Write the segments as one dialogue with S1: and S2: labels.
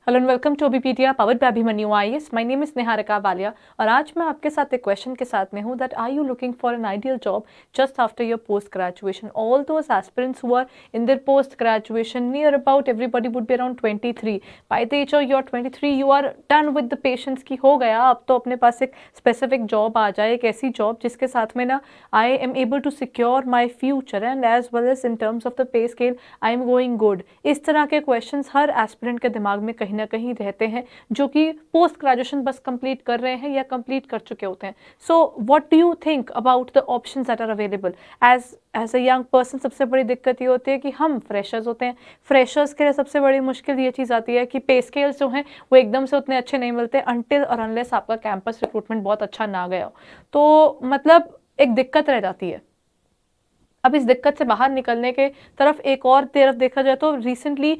S1: Hello and welcome to Abhipedia powered by Abhimanyu IAS. My name is Niharika Walia और आज मैं आपके साथ एक क्वेश्चन के साथ में हूँ that are you looking for an ideal job just after your post graduation. All those aspirants who are in their post graduation near about everybody would be around 23 by the age of your 23 you are done with the patience की हो गया, अब तो अपने पास एक specific job आ जाए, एक ऐसी जॉब जिसके साथ में ना I am able to secure my future and as well as in terms of the pay scale I am going good. इस तरह के क्वेश्चन हर एस्पिरेंट के दिमाग में कहीं ना कहीं रहते हैं जो कि पोस्ट ग्रेजुएशन बस कंप्लीट कर रहे हैं या कंप्लीट कर चुके होते हैं। So what do you think about the options that are available as a young person? सबसे बड़ी दिक्कत ये होती है कि हम फ्रेशर्स होते हैं। फ्रेशर्स के लिए सबसे बड़ी मुश्किल ये चीज़ आती है कि पे स्केल्स जो हैं वो एकदम से उतने अच्छे नहीं मिलते अनटिल और अनलेस आपका कैंपस रिक्रूटमेंट बहुत अच्छा ना गया हो। तो मतलब एक दिक्कत रह जाती है। अब इस दिक्कत से बाहर निकलने के तरफ एक और तरफ देखा जाए तो रिसेंटली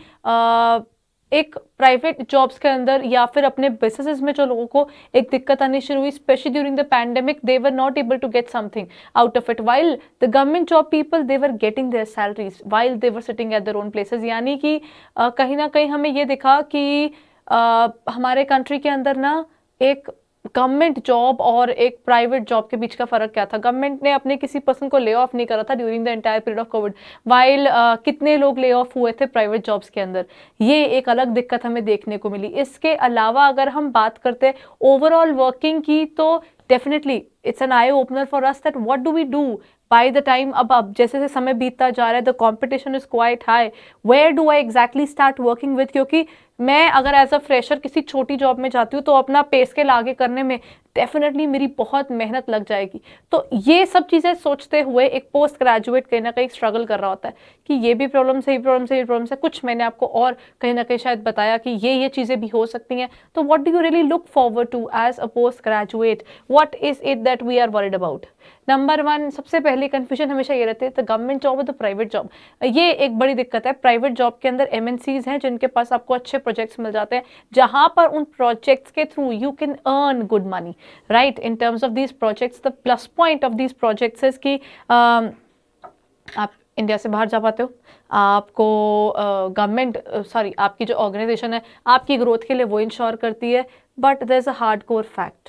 S1: एक प्राइवेट जॉब्स के अंदर या फिर अपने बिजनेसेस में जो लोगों को एक दिक्कत आनी शुरू हुई, specially during the pandemic, they were not able to get something out of it while the government job people they were getting their salaries while they were sitting at their own places. यानी कि कहीं ना कहीं हमें ये दिखा कि हमारे कंट्री के अंदर ना एक गवर्नमेंट जॉब और एक प्राइवेट जॉब के बीच का फर्क क्या था। गवर्नमेंट ने अपने किसी पर्सन को ले ऑफ नहीं करा था during the entire period of Covid, while कितने लोग ले ऑफ हुए थे प्राइवेट जॉब्स के अंदर। ये एक अलग दिक्कत हमें देखने को मिली। इसके अलावा अगर हम बात करते हैं ओवरऑल वर्किंग की तो definitely it's an eye opener for us that what do we do by the time. अब जैसे जैसे समय बीतता जा रहा है the competition is quite high, where do I exactly start working with? क्योंकि मैं अगर एज अ फ्रेशर किसी छोटी जॉब में जाती हूँ तो अपना पे स्केल आगे करने में डेफिनेटली मेरी बहुत मेहनत लग जाएगी। तो ये सब चीज़ें सोचते हुए एक पोस्ट ग्रेजुएट कहीं ना कहीं स्ट्रगल कर रहा होता है कि ये भी प्रॉब्लम है, ये प्रॉब्लम है, ये प्रॉब्लम है। कुछ मैंने आपको और कहीं ना कहीं शायद बताया कि ये चीज़ें भी हो सकती हैं। तो what do you really look forward to as a post graduate? What is it that we are worried about? Number one, सबसे पहली कंफ्यूजन हमेशा ये रहती है द गवर्नमेंट जॉब और द प्राइवेट जॉब। ये एक बड़ी दिक्कत है। प्राइवेट जॉब के अंदर एमएनसीज हैं जिनके पास आपको अच्छे प्रोजेक्ट्स मिल जाते हैं, जहां पर उन प्रोजेक्ट्स के through you can earn good money, right? In terms of these projects the plus point of these projects is कि आप इंडिया से बाहर जा पाते हो, आपको गवर्नमेंट आपकी जो ऑर्गेनाइजेशन है आपकी ग्रोथ के लिए वो इंश्योर करती है। But there is a hard core fact,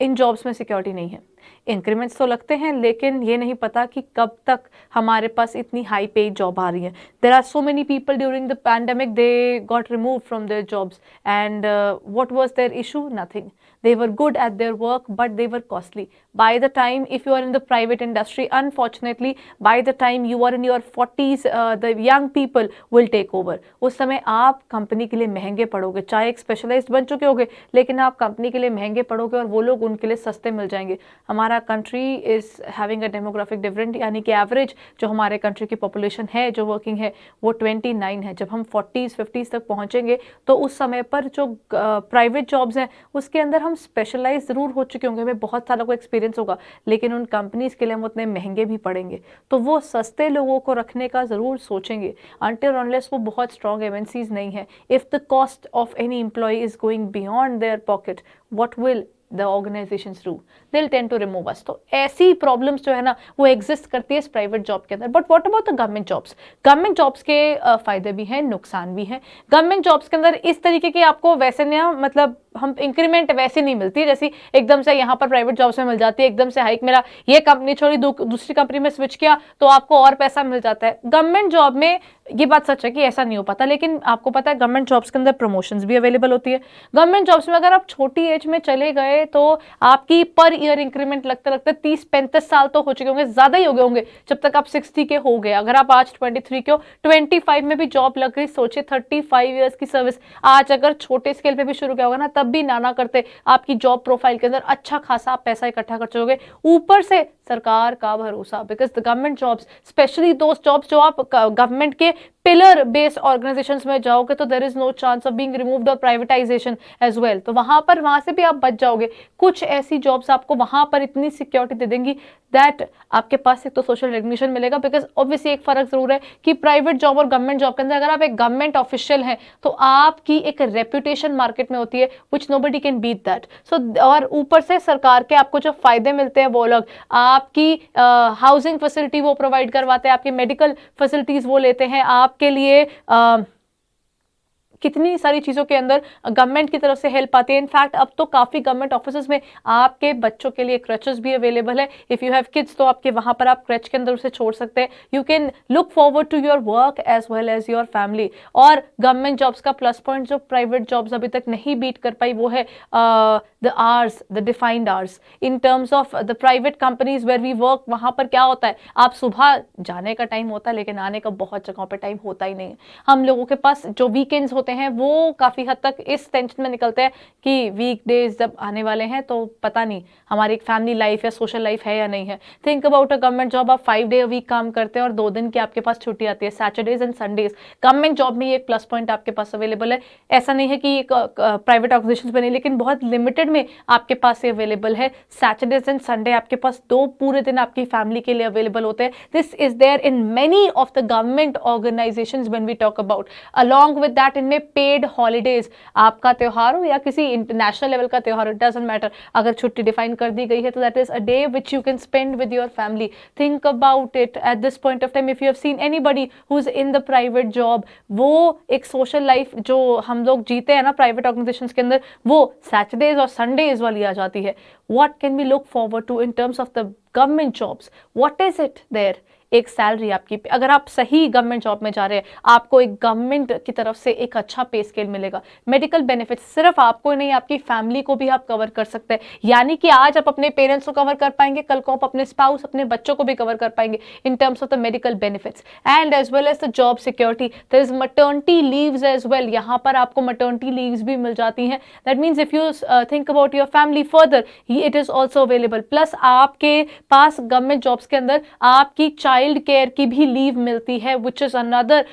S1: इन जॉब्स में सिक्योरिटी नहीं है। इंक्रीमेंट्स तो लगते हैं लेकिन ये नहीं पता कि कब तक हमारे पास इतनी हाई पेड जॉब आ रही है। There are so many people during the pandemic they got remove from their jobs and what was their issue? Nothing. they were good at their work but they were costly. By the time, if you are in the private industry, unfortunately by the time you are in your 40s, the young people will take over. उस समय आप company के लिए महंगे पड़ोगे, चाहे एक specialised बन चुके होगे लेकिन आप कंपनी के लिए महंगे पड़ोगे और वो लोग उनके लिए सस्ते मिल जाएंगे। हमारा country is having a demographic different, यानी कि एवरेज जो हमारे कंट्री की पॉपुलेशन है जो वर्किंग है वो 29 है। जब हम 40s 50s तक पहुंचेंगे तो उस समय पर जो प्राइवेट जॉब्स हैं उसके अंदर हम स्पेशलाइज जरूर हो चुके होंगे, हमें बहुत सालों का एक्सपीरियंस होगा, लेकिन उन कंपनीज के लिए हम उतने महंगे भी पड़ेंगे। तो वो सस्ते लोगों को रखने का जरूर सोचेंगे अनटिल अनलेस वो बहुत स्ट्रॉन्ग एमएनसीज नहीं है। If the cost of any employ is going beyond their pocket, what will the organisations do? They will tend to remove us. तो ऐसी प्रॉब्लम्स जो है ना वो एग्जिस्ट करती है इस प्राइवेट जॉब के अंदर। But what about the government jobs? Government jobs के फायदे भी हैं, नुकसान भी हैं। गवर्नमेंट जॉब्स के अंदर इस तरीके की आपको वैसे ना मतलब हम इंक्रीमेंट वैसे नहीं मिलती है जैसी एकदम से यहाँ पर प्राइवेट जॉब्स में मिल जाती है। एकदम से हाइक, मेरा ये कंपनी छोड़ी दूसरी कंपनी में स्विच किया तो आपको और पैसा मिल जाता है। गवर्नमेंट जॉब में ये बात सच है कि ऐसा नहीं हो पाता, लेकिन आपको पता है गवर्नमेंट जॉब्स के अंदर प्रमोशंस भी अवेलेबल होती है। गवर्नमेंट जॉब्स में अगर आप छोटी एज में चले गए तो आपकी पर ईयर इंक्रीमेंट लगते लगते 30-35 साल तो हो चुके होंगे, ज्यादा ही हो गए होंगे जब तक आप 60 के हो गए। अगर आप आज 23 के हो, 25 में भी जॉब लग गई, सोचे 35 ईयर्स की सर्विस आज अगर छोटे स्केल पे भी शुरू किया होगा ना तब भी नाना करते आपकी जॉब प्रोफाइल के अंदर अच्छा खासा आप पैसा इकट्ठा कर चुकोगे। ऊपर से सरकार का भरोसा, because the government jobs, specially दोस्त जॉब्स जो आप गवर्नमेंट के पिलर बेस्ड ऑर्गेनाइजेशंस में जाओगे तो there is no chance of being removed और प्राइवेटाइजेशन एज वेल। तो वहां से भी आप बच जाओगे। कुछ ऐसी जॉब्स आपको वहां पर इतनी सिक्योरिटी दे देंगी दैट आपके पास एक तो सोशल रिकग्निशन मिलेगा, बिकॉज ऑब्वियसली एक फर्क जरूर है कि प्राइवेट जॉब और गवर्नमेंट जॉब के अंदर अगर आप एक गवर्नमेंट ऑफिशियल हैं तो आपकी एक रेपुटेशन मार्केट में होती है विच नोबडी कैन बीट दैट। सो और ऊपर से सरकार के आपको जो फायदे मिलते हैं वो अलग, आपकी हाउसिंग फैसिलिटी वो प्रोवाइड करवाते हैं, आपकी मेडिकल फैसिलिटीज वो लेते हैं, आपके लिए कितनी सारी चीज़ों के अंदर गवर्नमेंट की तरफ से हेल्प आती है। इनफैक्ट अब तो काफ़ी गवर्नमेंट ऑफिस में आपके बच्चों के लिए क्रचेस भी अवेलेबल है। इफ़ यू हैव किड्स तो आपके वहाँ पर आप क्रच के अंदर उसे छोड़ सकते हैं। You can look forward to your work as well as your family. और गवर्नमेंट जॉब्स का प्लस पॉइंट जो प्राइवेट जॉब्स अभी तक नहीं बीट कर पाई वो है the hours, the defined hours. In terms of the private companies where we work, वहाँ पर क्या होता है, आप सुबह जाने का टाइम होता है लेकिन आने का बहुत जगहों पर टाइम होता ही नहीं है। हम लोगों के पास जो वीकेंड्स होते हैं वो काफ़ी हद तक इस टेंशन में निकलते हैं कि वीक डेज जब आने वाले हैं तो पता नहीं हमारी एक फैमिली लाइफ या सोशल लाइफ है या नहीं है। Think about a government job, आप 5 डे अ वीक काम करते हैं और 2 दिन की आपके पास छुट्टी आती है, Saturdays and Sundays. Government job में ये एक प्लस पॉइंट आपके पास अवेलेबल है। ऐसा नहीं है कि प्राइवेट ऑर्गेनाइजेशन में नहीं, लेकिन बहुत लिमिटेड में आपके पास ये अवेलेबल है। सैटरडेज एंड संडे आपके पास 2 पूरे दिन आपकी फैमिली के लिए अवेलेबल होते हैं। This is there in many of the government organisations when we talk about. Along with that इनमें पेड हॉलीडेज, आपका त्योहार हो या किसी इंटरनेशनल लेवल का त्योहार, इट डजंट मैटर, अगर छुट्टी डिफाइन कर दी गई है तो that is a day which you can spend with your family. Think about it at this point of time. If you have seen anybody who is in the private job, वो एक social life जो हम लोग जीते हैं ना private organisations के अंदर, वो सैटरडेज और संडेज वाली आ जाती है। What can we look forward to in terms of the government jobs? What is it there? एक सैलरी आपकी, अगर आप सही गवर्नमेंट जॉब में जा रहे हैं, आपको एक गवर्नमेंट की तरफ से एक अच्छा पे स्केल मिलेगा। मेडिकल बेनिफिट्स सिर्फ आपको नहीं, आपकी फैमिली को भी आप कवर कर सकते हैं। यानी कि आज आप अपने पेरेंट्स को कवर कर पाएंगे, कल को आप अपने स्पाउस, अपने बच्चों को भी कवर कर पाएंगे in terms of the medical benefits and as well as the job security. There is maternity leaves as well, यहाँ पर आपको मैटरनिटी लीव्स भी मिल जाती हैं। That means if you think about your family further, it is also available. Plus आपके पास government jobs के अंदर आपकी चाइल्ड केयर की भी लीव मिलती है, which is another,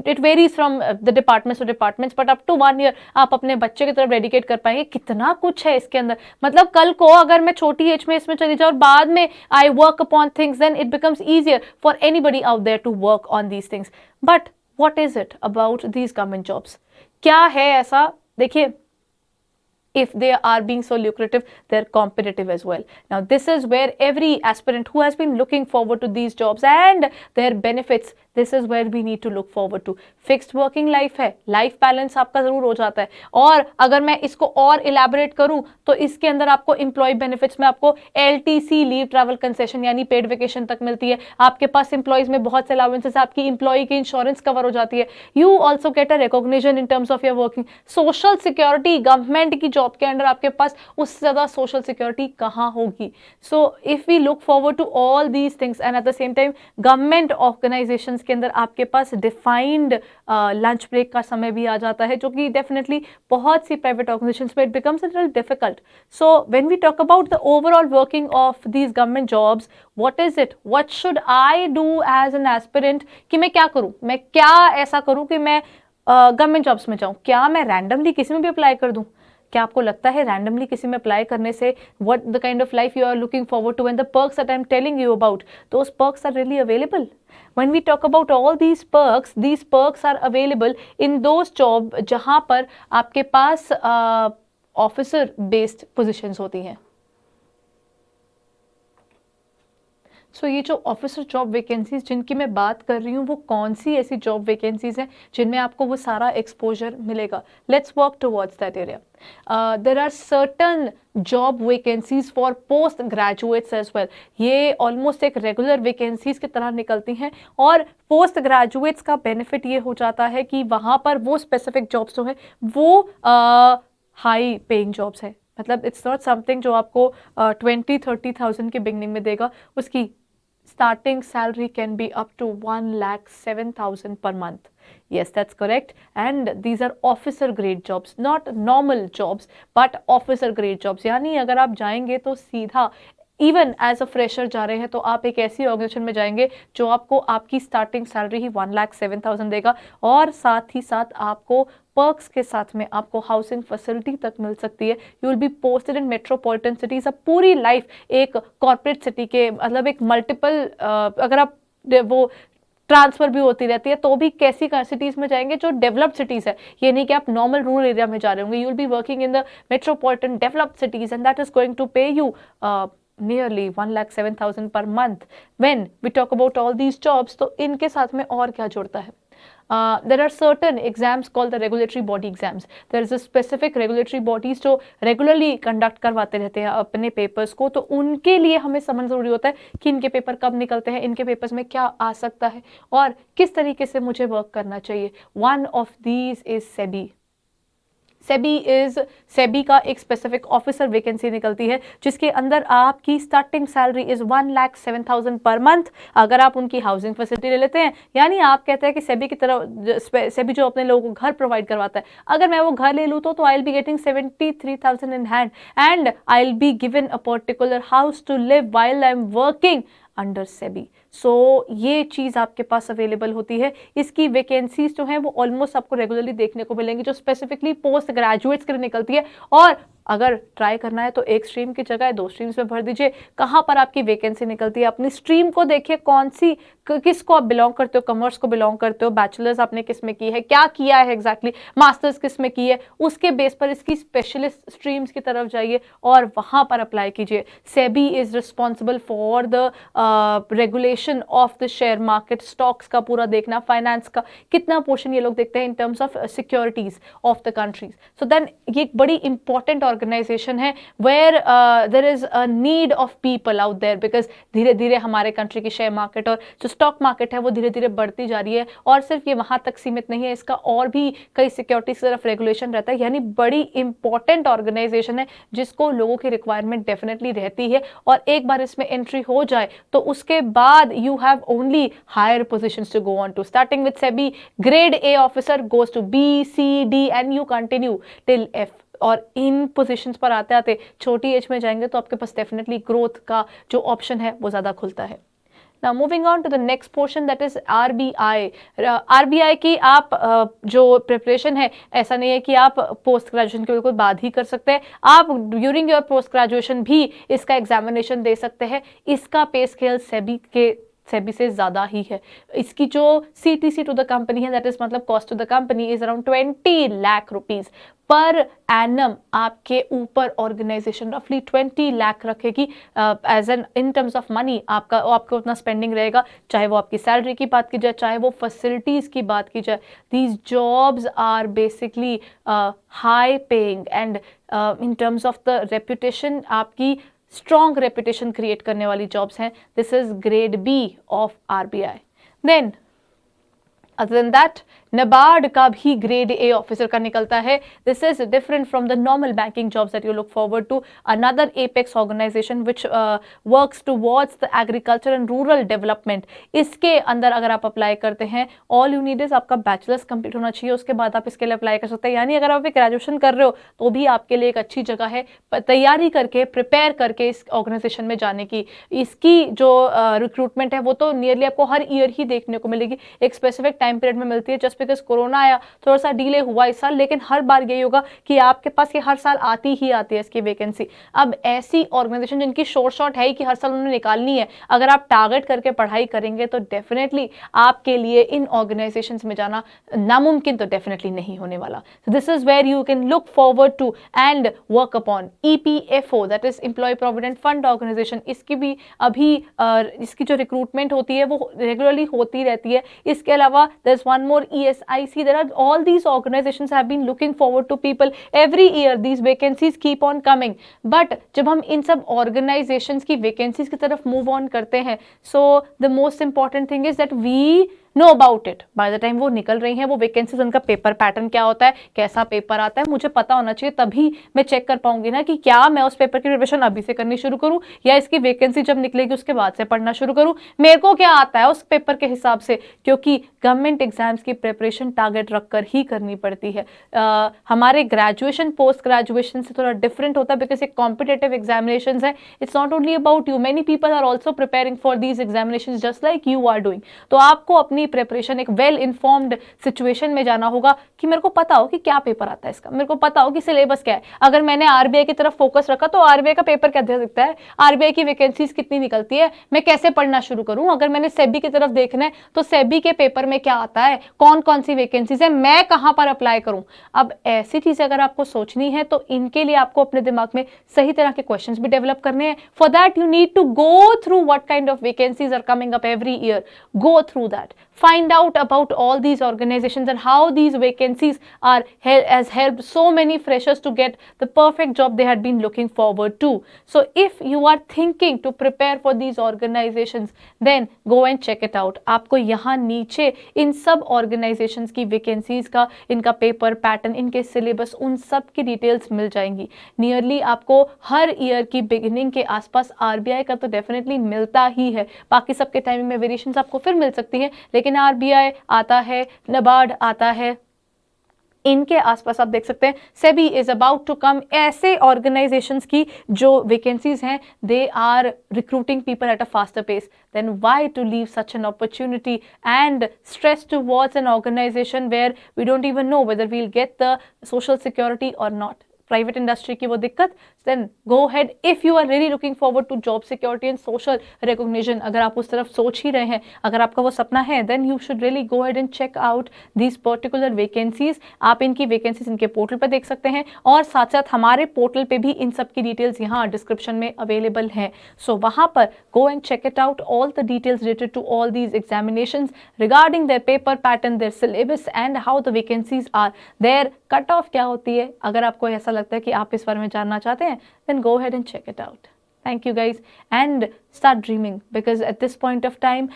S1: it varies from the departments to departments, but up to 1 year आप अपने बच्चे की तरफ डेडिकेट कर पाएंगे। कितना कुछ है इसके अंदर। मतलब कल को अगर मैं छोटी एज में इसमें चली जाऊँ और बाद में I work upon things, then it becomes easier for anybody out there to work on these things. But what is it about these government jobs? क्या है ऐसा? देखिए, if they are being so lucrative, they're competitive as well. Now this is where every aspirant who has been looking forward to these jobs and their benefits, this is where we need to look forward to. Fixed working life है, life balance आपका जरूर हो जाता है। और अगर मैं इसको और elaborate करूं तो इसके अंदर आपको employee benefits में आपको LTC लीव ट्रैवल कंसेशन यानी पेड वेकेशन तक मिलती है। आपके पास एम्प्लॉइज में बहुत से अलाउंसेस, आपकी एम्प्लॉय की इंश्योरेंस कवर हो जाती है। You also get a recognition in terms of your working. Social security, government की जॉब के अंडर आपके पास उससे ज्यादा सोशल सिक्योरिटी कहाँ होगी? So if we look forward to all these things and at the same time government organisations के अंदर आपके पास डिफाइंड लंच ब्रेक का समय भी आ जाता है, जो कि डेफिनेटली बहुत सी प्राइवेट ऑर्गेनाइजेशंस में it becomes a little difficult. So when we talk about the overall working of these government jobs, what is it, what should I do as an aspirant, कि मैं क्या करूं, मैं क्या ऐसा करूं कि मैं गवर्नमेंट जॉब्स में जाऊं? क्या मैं रैंडमली किसी में भी अप्लाई कर दूं? क्या आपको लगता है रैंडमली किसी में अप्लाई करने से what the kind of life you are looking forward to and the perks that I am telling you about, those perks are really available? When we talk about all these perks are available in those job जहां पर आपके पास officer based positions होती हैं। सो ये जो officer job vacancies जिनकी मैं बात कर रही हूँ, वो कौन सी ऐसी जॉब वैकेंसीज हैं जिनमें आपको वो सारा एक्सपोजर मिलेगा? Let's work towards that area. There are certain job vacancies for post graduates as well. ये ऑलमोस्ट एक रेगुलर वैकेंसीज की तरह निकलती हैं और पोस्ट ग्रेजुएट्स का बेनिफिट ये हो जाता है कि वहाँ पर वो स्पेसिफिक जॉब्स जो है वो हाई पेइंग जॉब्स है। मतलब इट्स नॉट समथिंग जो आपको 20-30,000 के बिगनिंग में देगा। उसकी starting salary can be up to 1,07,000 per month. Yes, that's correct. And these are officer grade jobs, not normal jobs, but officer grade jobs. यानी अगर आप जाएंगे तो सीधा इवन एज अ फ्रेशर जा रहे हैं तो आप एक ऐसी ऑर्गेनाइजेशन में जाएंगे जो आपको आपकी स्टार्टिंग सैलरी ही 1,07,000 देगा और साथ ही साथ आपको पर्क्स के साथ में आपको हाउसिंग फैसिलिटी तक मिल सकती है। You will be posted in metropolitan cities. अब पूरी लाइफ एक कॉर्पोरेट सिटी के, मतलब एक मल्टीपल, अगर आप वो ट्रांसफर भी होती रहती है तो भी कैसी सिटीज में जाएंगे जो डेवलप्ड सिटीज है। ये नहीं कि आप नॉर्मल रूरल एरिया में जा रहे होंगे। You will be working in the metropolitan developed cities and that is going to pay you nearly 1,07,000 per month. When we talk about all these jobs, तो इनके साथ में और क्या जुड़ता है? There are certain exams called the regulatory body exams. There is a specific regulatory bodies जो regularly conduct करवाते रहते हैं अपने papers को, तो उनके लिए हमें समझना जरूरी होता है कि इनके पेपर कब निकलते हैं, इनके पेपर्स में क्या आ सकता है और किस तरीके से मुझे वर्क करना चाहिए. One of these is SEBI. SEBI का एक स्पेसिफिक ऑफिसर वैकेंसी निकलती है जिसके अंदर आपकी starting salary is 1,07,000 per month अगर आप उनकी हाउसिंग फैसिलिटी ले लेते हैं. यानी आप कहते हैं कि सेबी की तरफ सेबी जो अपने लोगों को घर प्रोवाइड करवाता है, अगर मैं वो घर ले लूँ तो I will be getting 73,000 in hand and I will be given a particular house to live while I am working under SEBI. So ये चीज़ आपके पास अवेलेबल होती है. इसकी वैकेंसीज जो हैं वो ऑलमोस्ट आपको रेगुलरली देखने को मिलेंगी जो स्पेसिफिकली पोस्ट ग्रेजुएट्स के लिए निकलती है. और अगर ट्राई करना है तो एक स्ट्रीम की जगह 2 स्ट्रीम्स में भर दीजिए. कहाँ पर आपकी वैकेंसी निकलती है, अपनी स्ट्रीम को देखिए, कौन सी किसको आप बिलोंग करते हो, कॉमर्स को बिलोंग करते हो, बैचलर्स आपने किस में की है, क्या किया है एग्जैक्टली, मास्टर्स किस में की है, उसके बेस पर इसकी स्पेशलिस्ट स्ट्रीम्स की तरफ जाइए और वहाँ पर अप्लाई कीजिए. SEBI is responsible for the regulation of the share market, stocks का पूरा देखना, फाइनेंस का कितना पोर्शन ये लोग देखते हैं in terms of securities of the countries. So then ये एक बड़ी इंपॉर्टेंट ऑर्गेनाइजेशन है where there is a need of people out there because धीरे धीरे हमारे कंट्री की शेयर मार्केट और जो स्टॉक मार्केट है वो धीरे धीरे बढ़ती जा रही है. और सिर्फ ये वहां तक सीमित नहीं है, इसका और भी कई सिक्योरिटीज की तरफ रेगुलेशन रहता है. यानी बड़ी इंपॉर्टेंट ऑर्गेनाइजेशन है जिसको लोगों की रिक्वायरमेंट डेफिनेटली रहती है और एक बार इसमें एंट्री हो जाए तो उसके बाद you have only higher positions to go on to. Starting with SEBI grade A officer goes to B C D and you continue till F. और इन पोजीशंस पर आते आते छोटी एज में जाएंगे तो आपके पास डेफिनेटली ग्रोथ का जो ऑप्शन है वो ज़्यादा खुलता है. Now moving on to the next portion that is RBI. RBI की आप जो प्रिपरेशन है ऐसा नहीं है कि आप पोस्ट ग्रेजुएशन के बिल्कुल बाद ही कर सकते हैं, आप ड्यूरिंग योर पोस्ट ग्रेजुएशन भी इसका एग्जामिनेशन दे सकते हैं. इसका पे स्केल सेबी से ज़्यादा ही है. इसकी जो CTC टू द कंपनी है दैट इज मतलब cost to the company is around 20 lakh rupees per annum. आपके ऊपर ऑर्गेनाइजेशन रफली 20 लाख रखेगी as an in terms of money. आपका उतना स्पेंडिंग रहेगा, चाहे वो आपकी सैलरी की बात की जाए, चाहे वो फैसिलिटीज़ की बात की जाए. These jobs are basically high paying and in terms of the reputation आपकी स्ट्रॉन्ग रेपुटेशन क्रिएट करने वाली जॉब्स हैं. This is grade B of RBI. Then other than that NABARD का भी ग्रेड ए ऑफिसर का निकलता है. This is different from the normal banking jobs that you look forward to. Another apex organisation which works towards the agriculture and rural development. इसके अंदर अगर आप apply करते हैं ऑल यू नीड इज आपका बैचलर्स कंप्लीट होना चाहिए, उसके बाद आप इसके लिए अप्लाई कर सकते हैं. यानी अगर आप ग्रेजुएशन कर रहे हो तो भी आपके लिए एक अच्छी जगह है तैयारी करके प्रिपेयर करके इस ऑर्गेनाइजेशन में जाने की. इसकी जो रिक्रूटमेंट है वो तो नियरली आपको हर ईयर ही देखने को मिलेगी, एक स्पेसिफिक टाइम पीरियड में मिलती है. जस्ट बिकॉज कोरोना आया थोड़ा सा डिले हुआ इस साल, लेकिन हर बार यही होगा कि आपके पास ये हर साल आती ही आती है इसकी वैकेंसी. अब ऐसी ऑर्गेनाइजेशन जिनकी शॉर्ट है कि हर साल उन्होंने निकालनी है, अगर आप टारगेट करके पढ़ाई करेंगे तो डेफिनेटली आपके लिए इन ऑर्गेनाइजेशंस में जाना नामुमकिन तो डेफिनेटली नहीं होने वाला. This is where you can look forward to and work upon. EPFO that is employ provident fund organisation. इसकी भी अभी इसकी जो रिक्रूटमेंट होती है वो रेगुलरली होती रहती है. इसके अलावा there is one more ESIC. There are all these organizations have been looking forward to people every year. These vacancies keep on coming. But जब हम इन सब organizations की vacancies की तरफ move on करते हैं, so the most important thing is that we know about it. Bye the time वो निकल रही हैं वो वैकेंसीज, उनका पेपर पैटर्न क्या होता है, कैसा पेपर आता है, मुझे पता होना चाहिए. तभी मैं चेक कर पाऊंगी ना कि क्या मैं उस पेपर की प्रिपरेशन अभी से करनी शुरू करूं या इसकी वैकेंसी जब निकलेगी उसके बाद से पढ़ना शुरू करूं. मेरे को क्या आता है उस पेपर के हिसाब से, क्योंकि गवर्नमेंट एग्जाम्स की प्रिपरेशन टारगेट रखकर ही करनी पड़ती है. हमारे ग्रेजुएशन पोस्ट ग्रेजुएशन से थोड़ा डिफरेंट होता है बिकॉज एक कॉम्पिटेटिव एग्जामिनेशन है. It's not only about you, many people are also preparing for these examination just like you are doing. तो आपको अपनी अपनी प्रिपरेशन एक वेल इन्फॉर्म्ड सिचुएशन में जाना होगा कि मेरे को पता हो कि क्या पेपर आता है इसका, मेरे को पता हो कि सिलेबस क्या है। अगर मैंने आरबीआई की तरफ फोकस रखा तो आरबीआई का पेपर क्या दिखता है, आरबीआई की वैकेंसीज कितनी निकलती है, मैं कैसे पढ़ना शुरू करूं। अगर मैंने सेबी की तरफ देखना है तो सेबी के पेपर में क्या आता है, कौन कौन सी वैकेंसीज है, मैं कहां पर अप्लाई करूं। अब ऐसी चीजें अगर आपको सोचनी है तो इनके लिए आपको अपने दिमाग में सही तरह के क्वेश्चंस भी डेवलप करने हैं। For that you need to go through what kind of vacancies are coming up every year, go through that, find out about all these organizations and how these vacancies are has helped so many freshers to get the perfect job they had been looking forward to. So if you are thinking to prepare for these organizations, then go and check it out. आपको यहाँ नीचे इन सब organizations की vacancies का, इनका paper pattern, इनके syllabus, उन सब की डिटेल्स मिल जाएंगी। नियरली आपको हर ईयर की बिगिनिंग के आसपास आरबीआई का तो डेफिनेटली मिलता ही है, बाकी सबके टाइमिंग में वेरिएशंस आपको फिर मिल सकती हैं, लेकिन आरबीआई आता है, नबार्ड आता है, इनके आसपास आप देख सकते हैं SEBI is about to come. ऐसे ऑर्गेनाइजेशंस की जो वैकेंसीज हैं they are recruiting people at a faster pace, then why to leave such an opportunity and stress towards an organisation where we don't even know whether we will get the social security और not. Private industry की वो दिक्कत, then go ahead if you are really looking forward to job security and social recognition. अगर आप उस तरफ सोच ही रहे हैं, अगर आपका वो सपना है, then you should really go ahead and check out these particular vacancies. आप इनकी वैकेंसीज इनके पोर्टल पर देख सकते हैं और साथ साथ हमारे पोर्टल पे भी इन सब की डिटेल्स यहाँ डिस्क्रिप्शन में अवेलेबल हैं। सो वहाँ पर go and check it out, all the details related to all these examinations regarding their paper pattern, their syllabus and how the vacancies are, their cut off क्या होती है। अगर आपको ऐसा लगता है कि आप इस बारे में जानना चाहते हैं, then go ahead and check it out. Thank you guys, and start dreaming, because at this point of time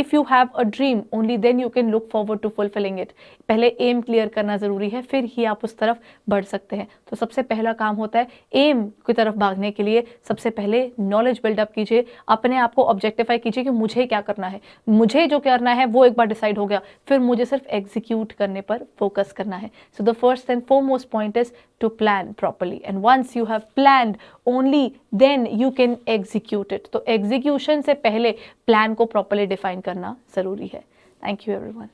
S1: if you have a dream only then you can look forward to fulfilling it. पहले M clear करना ज़रूरी है, फिर ही आप उस तरफ बढ़ सकते हैं। तो सबसे पहला काम होता है एम की तरफ भागने के लिए सबसे पहले नॉलेज बिल्डअप कीजिए, अपने आप को ऑब्जेक्टिफाई कीजिए कि मुझे क्या करना है। मुझे जो करना है वो एक बार डिसाइड हो गया, फिर मुझे सिर्फ एग्जीक्यूट करने पर फोकस करना है। So the first and foremost point is to plan properly, and once you have planned only then you can execute it. तो execution से पहले plan को properly define करना ज़रूरी है। Thank you everyone.